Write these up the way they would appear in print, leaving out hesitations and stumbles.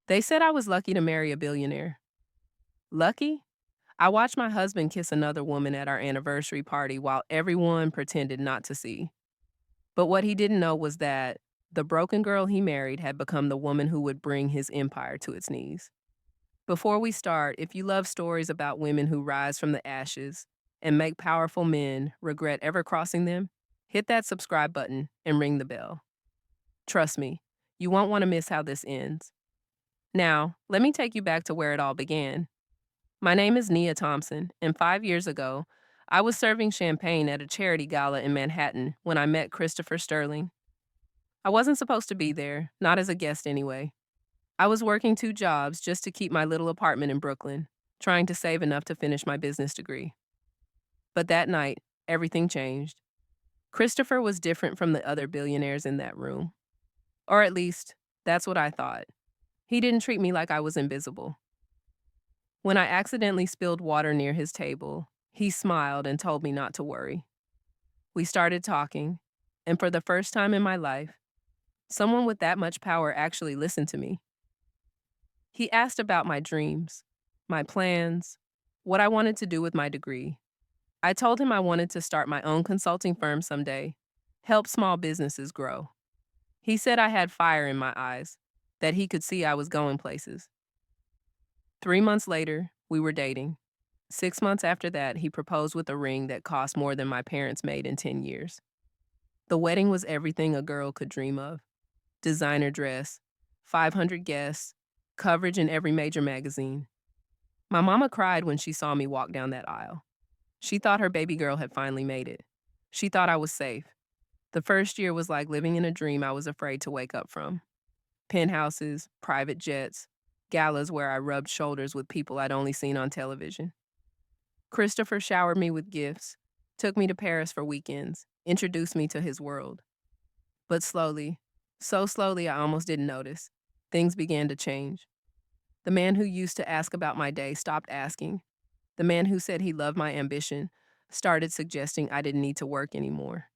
They said I was lucky to marry a billionaire. Lucky? I watched my husband kiss another woman at our anniversary party while everyone pretended not to see. But what he didn't know was that the broken girl he married had become the woman who would bring his empire to its knees. Before we start, if you love stories about women who rise from the ashes and make powerful men regret ever crossing them, hit that subscribe button and ring the bell. Trust me, you won't want to miss how this ends. Now, let me take you back to where it all began. My name is Nia Thompson, and 5 years ago, I was serving champagne at a charity gala in Manhattan when I met Christopher Sterling. I wasn't supposed to be there, not as a guest anyway. I was working two jobs just to keep my little apartment in Brooklyn, trying to save enough to finish my business degree. But that night, everything changed. Christopher was different from the other billionaires in that room. Or at least, that's what I thought. He didn't treat me like I was invisible. When I accidentally spilled water near his table, he smiled and told me not to worry. We started talking, and for the first time in my life, someone with that much power actually listened to me. He asked about my dreams, my plans, what I wanted to do with my degree. I told him I wanted to start my own consulting firm someday, help small businesses grow. He said I had fire in my eyes, that he could see I was going places. 3 months later, we were dating. 6 months after that, he proposed with a ring that cost more than my parents made in 10 years. The wedding was everything a girl could dream of: designer dress, 500 guests, coverage in every major magazine. My mama cried when she saw me walk down that aisle. She thought her baby girl had finally made it. She thought I was safe. The first year was like living in a dream I was afraid to wake up from. Penthouses, private jets, galas where I rubbed shoulders with people I'd only seen on television. Christopher showered me with gifts, took me to Paris for weekends, introduced me to his world. But slowly, so slowly I almost didn't notice, things began to change. The man who used to ask about my day stopped asking. The man who said he loved my ambition started suggesting I didn't need to work anymore.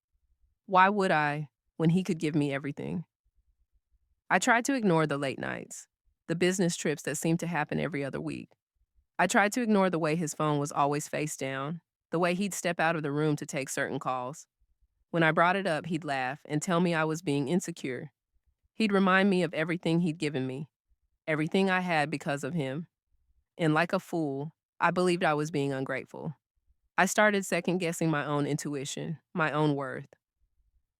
Why would I, when he could give me everything? I tried to ignore the late nights, the business trips that seemed to happen every other week. I tried to ignore the way his phone was always face down, the way he'd step out of the room to take certain calls. When I brought it up, he'd laugh and tell me I was being insecure. He'd remind me of everything he'd given me, everything I had because of him. And like a fool, I believed I was being ungrateful. I started second guessing my own intuition, my own worth.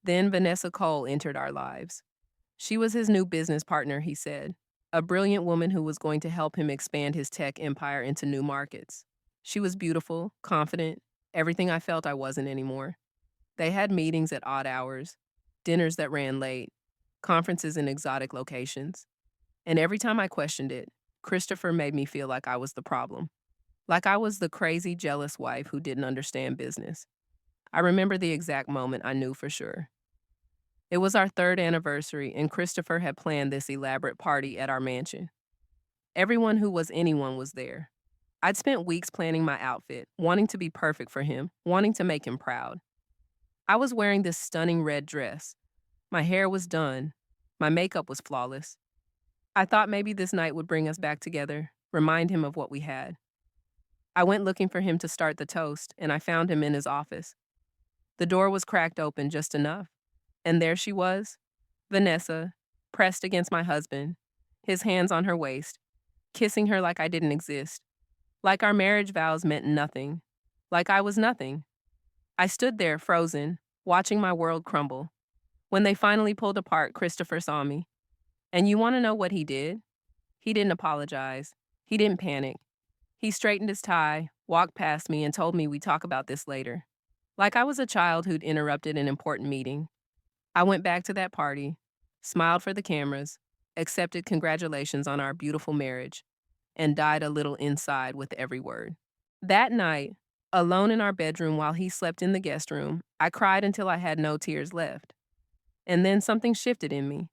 Then Vanessa Cole entered our lives. She was his new business partner, he said, a brilliant woman who was going to help him expand his tech empire into new markets. She was beautiful, confident, everything I felt I wasn't anymore. They had meetings at odd hours, dinners that ran late, conferences in exotic locations. And every time I questioned it, Christopher made me feel like I was the problem, like I was the crazy, jealous wife who didn't understand business. I remember the exact moment I knew for sure. It was our third anniversary, and Christopher had planned this elaborate party at our mansion. Everyone who was anyone was there. I'd spent weeks planning my outfit, wanting to be perfect for him, wanting to make him proud. I was wearing this stunning red dress. My hair was done. My makeup was flawless. I thought maybe this night would bring us back together, remind him of what we had. I went looking for him to start the toast, and I found him in his office. The door was cracked open just enough, and there she was, Vanessa, pressed against my husband, his hands on her waist, kissing her like I didn't exist, like our marriage vows meant nothing, like I was nothing. I stood there, frozen, watching my world crumble. When they finally pulled apart, Christopher saw me. And you want to know what he did? He didn't apologize. He didn't panic. He straightened his tie, walked past me, and told me we'd talk about this later. Like I was a child who'd interrupted an important meeting. I went back to that party, smiled for the cameras, accepted congratulations on our beautiful marriage, and died a little inside with every word. That night, alone in our bedroom while he slept in the guest room, I cried until I had no tears left. And then something shifted in me,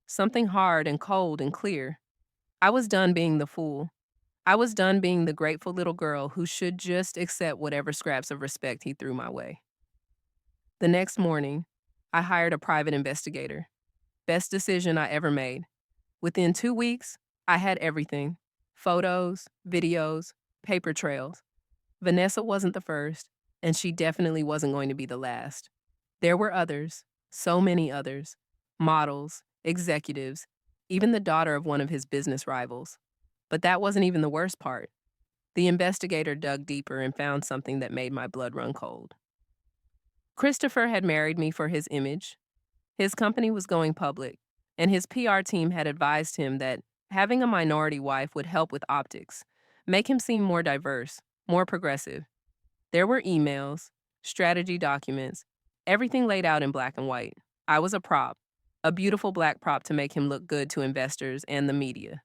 something hard and cold and clear. I was done being the fool. I was done being the grateful little girl who should just accept whatever scraps of respect he threw my way. The next morning, I hired a private investigator. Best decision I ever made. Within 2 weeks, I had everything: photos, videos, paper trails. Vanessa wasn't the first, and she definitely wasn't going to be the last. There were others, so many others: models, executives, even the daughter of one of his business rivals. But that wasn't even the worst part. The investigator dug deeper and found something that made my blood run cold. Christopher had married me for his image. His company was going public, and his PR team had advised him that having a minority wife would help with optics, make him seem more diverse, more progressive. There were emails, strategy documents, everything laid out in black and white. I was a prop, a beautiful black prop to make him look good to investors and the media.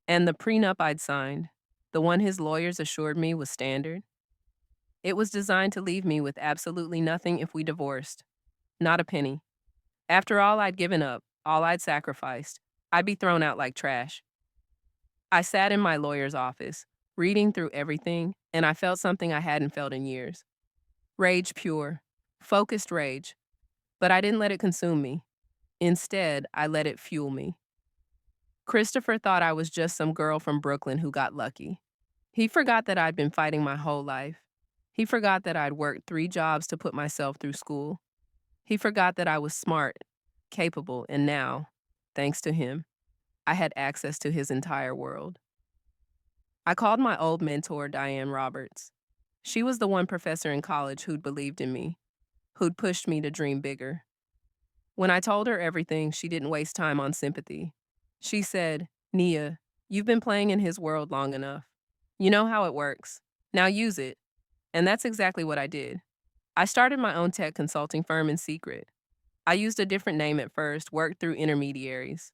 And the prenup I'd signed, the one his lawyers assured me was standard, it was designed to leave me with absolutely nothing if we divorced. Not a penny. After all I'd given up, all I'd sacrificed, I'd be thrown out like trash. I sat in my lawyer's office, reading through everything, and I felt something I hadn't felt in years. Rage pure, focused rage. But I didn't let it consume me. Instead, I let it fuel me. Christopher thought I was just some girl from Brooklyn who got lucky. He forgot that I'd been fighting my whole life. He forgot that I'd worked 3 jobs to put myself through school. He forgot that I was smart, capable, and now, thanks to him, I had access to his entire world. I called my old mentor, Diane Roberts. She was the one professor in college who'd believed in me, who'd pushed me to dream bigger. When I told her everything, she didn't waste time on sympathy. She said, "Nia, you've been playing in his world long enough. You know how it works. Now use it." And that's exactly what I did. I started my own tech consulting firm in secret. I used a different name at first, worked through intermediaries.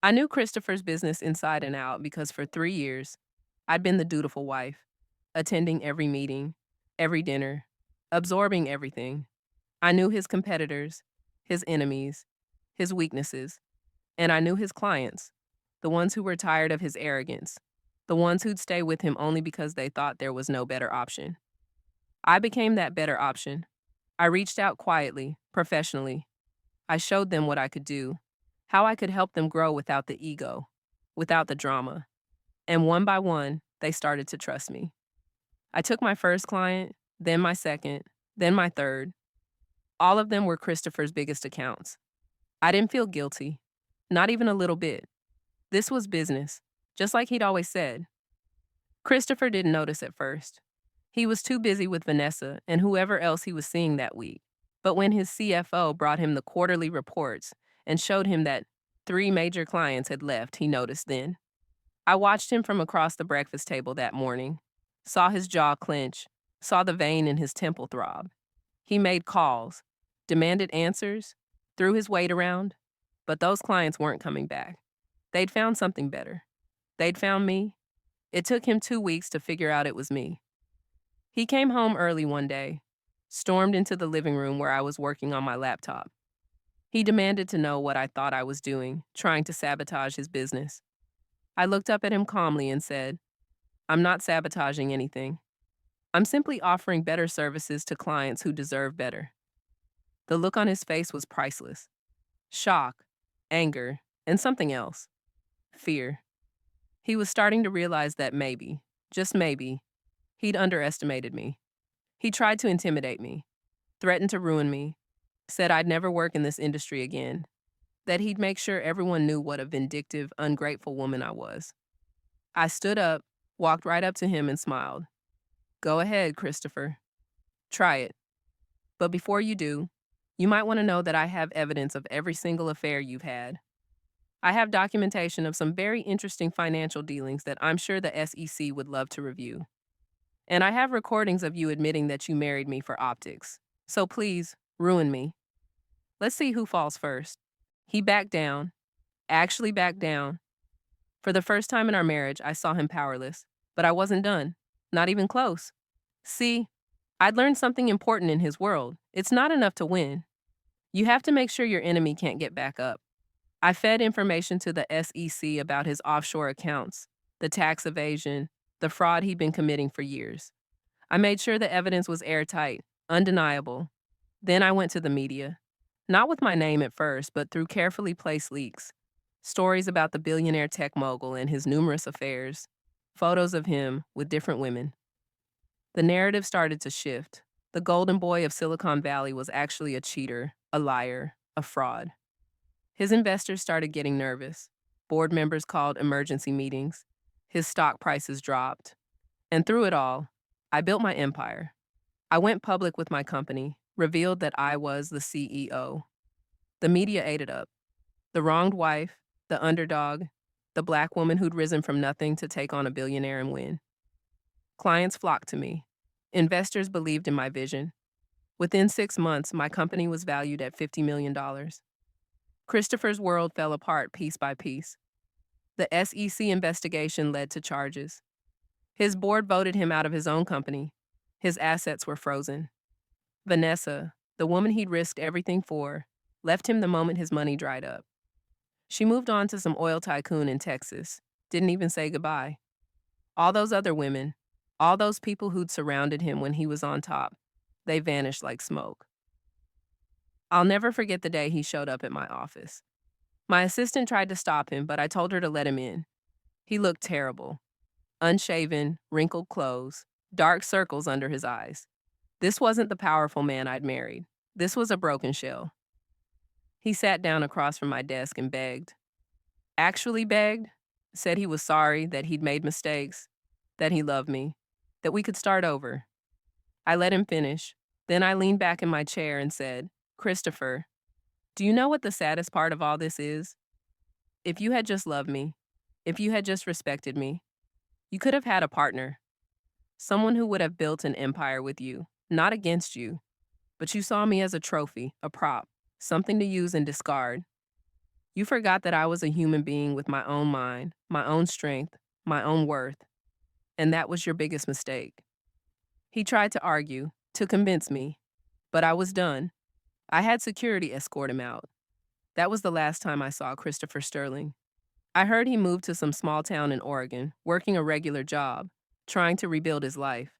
I knew Christopher's business inside and out because for 3 years, I'd been the dutiful wife, attending every meeting, every dinner, absorbing everything. I knew his competitors, his enemies, his weaknesses, and I knew his clients, the ones who were tired of his arrogance, the ones who'd stay with him only because they thought there was no better option. I became that better option. I reached out quietly, professionally. I showed them what I could do, how I could help them grow without the ego, without the drama. And one by one, they started to trust me. I took my first client, then my second, then my third. All of them were Christopher's biggest accounts. I didn't feel guilty, not even a little bit. This was business, just like he'd always said. Christopher didn't notice at first. He was too busy with Vanessa and whoever else he was seeing that week. But when his CFO brought him the quarterly reports and showed him that 3 major clients had left, he noticed then. I watched him from across the breakfast table that morning, saw his jaw clench, saw the vein in his temple throb. He made calls, demanded answers, threw his weight around, but those clients weren't coming back. They'd found something better. They'd found me. It took him 2 weeks to figure out it was me. He came home early one day, stormed into the living room where I was working on my laptop. He demanded to know what I thought I was doing, trying to sabotage his business. I looked up at him calmly and said, "I'm not sabotaging anything. I'm simply offering better services to clients who deserve better." The look on his face was priceless. Shock, anger, and something else. Fear. He was starting to realize that maybe, just maybe, he'd underestimated me. He tried to intimidate me, threatened to ruin me, said I'd never work in this industry again, that he'd make sure everyone knew what a vindictive, ungrateful woman I was. I stood up, walked right up to him and smiled. "Go ahead, Christopher. Try it. But before you do, you might want to know that I have evidence of every single affair you've had. I have documentation of some very interesting financial dealings that I'm sure the SEC would love to review. And I have recordings of you admitting that you married me for optics. So please, ruin me. Let's see who falls first." He backed down, actually backed down. For the first time in our marriage, I saw him powerless. But I wasn't done. Not even close. See, I'd learned something important in his world. It's not enough to win. You have to make sure your enemy can't get back up. I fed information to the SEC about his offshore accounts, the tax evasion, the fraud he'd been committing for years. I made sure the evidence was airtight, undeniable. Then I went to the media. Not with my name at first, but through carefully placed leaks. stories about the billionaire tech mogul and his numerous affairs, photos of him with different women. The narrative started to shift. The golden boy of Silicon Valley was actually a cheater, a liar, a fraud. His investors started getting nervous. Board members called emergency meetings. His stock prices dropped. And through it all, I built my empire. I went public with my company, revealed that I was the CEO. The media ate it up. The wronged wife, the underdog, the black woman who'd risen from nothing to take on a billionaire and win. Clients flocked to me. Investors believed in my vision. Within 6 months, my company was valued at $50 million. Christopher's world fell apart piece by piece. The SEC investigation led to charges. His board voted him out of his own company. His assets were frozen. Vanessa, the woman he'd risked everything for, left him the moment his money dried up. She moved on to some oil tycoon in Texas, didn't even say goodbye. All those other women, all those people who'd surrounded him when he was on top, they vanished like smoke. I'll never forget the day he showed up at my office. My assistant tried to stop him, but I told her to let him in. He looked terrible. Unshaven, wrinkled clothes, dark circles under his eyes. This wasn't the powerful man I'd married. This was a broken shell. He sat down across from my desk and begged. Actually begged, said he was sorry, that he'd made mistakes, that he loved me, that we could start over. I let him finish. Then I leaned back in my chair and said, Christopher, do you know what the saddest part of all this is? If you had just loved me, if you had just respected me, you could have had a partner, someone who would have built an empire with you, not against you, but you saw me as a trophy, a prop, something to use and discard. You forgot that I was a human being with my own mind, my own strength, my own worth, and that was your biggest mistake. He tried to argue, to convince me, but I was done. I had security escort him out. That was the last time I saw Christopher Sterling. I heard he moved to some small town in Oregon, working a regular job, trying to rebuild his life.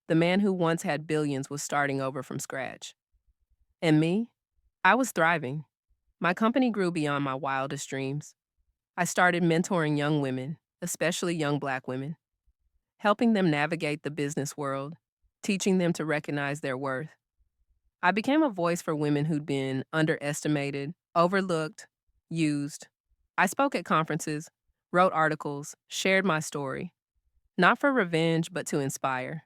The man who once had billions was starting over from scratch. And me? I was thriving. My company grew beyond my wildest dreams. I started mentoring young women, especially young black women, helping them navigate the business world, teaching them to recognize their worth. I became a voice for women who'd been underestimated, overlooked, used. I spoke at conferences, wrote articles, shared my story, not for revenge, but to inspire,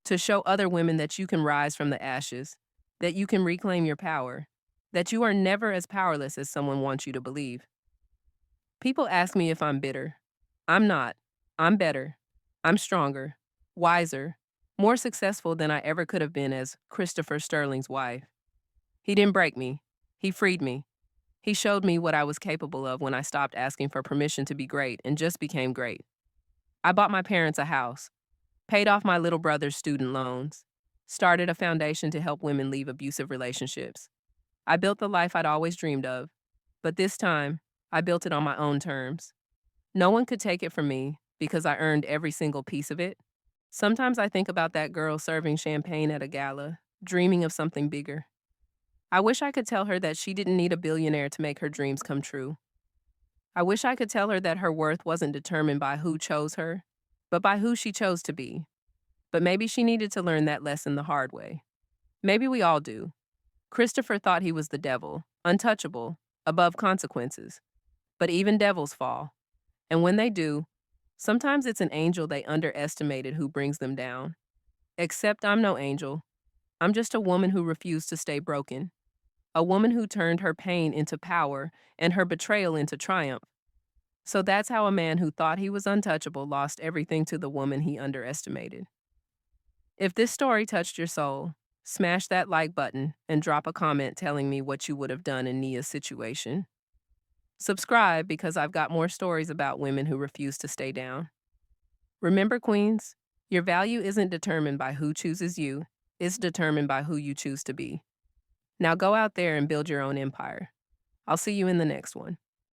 to show other women that you can rise from the ashes, that you can reclaim your power, that you are never as powerless as someone wants you to believe. People ask me if I'm bitter. I'm not. I'm better. I'm stronger, wiser, more successful than I ever could have been as Christopher Sterling's wife. He didn't break me. He freed me. He showed me what I was capable of when I stopped asking for permission to be great and just became great. I bought my parents a house, paid off my little brother's student loans, started a foundation to help women leave abusive relationships. I built the life I'd always dreamed of, but this time, I built it on my own terms. No one could take it from me because I earned every single piece of it. Sometimes I think about that girl serving champagne at a gala, dreaming of something bigger. I wish I could tell her that she didn't need a billionaire to make her dreams come true. I wish I could tell her that her worth wasn't determined by who chose her, but by who she chose to be. But maybe she needed to learn that lesson the hard way. Maybe we all do. Christopher thought he was the devil, untouchable, above consequences. But even devils fall. And when they do, sometimes it's an angel they underestimated who brings them down. Except I'm no angel. I'm just a woman who refused to stay broken. A woman who turned her pain into power and her betrayal into triumph. So that's how a man who thought he was untouchable lost everything to the woman he underestimated. If this story touched your soul, smash that like button and drop a comment telling me what you would have done in Nia's situation. Subscribe because I've got more stories about women who refuse to stay down. Remember, queens, your value isn't determined by who chooses you, it's determined by who you choose to be. Now go out there and build your own empire. I'll see you in the next one.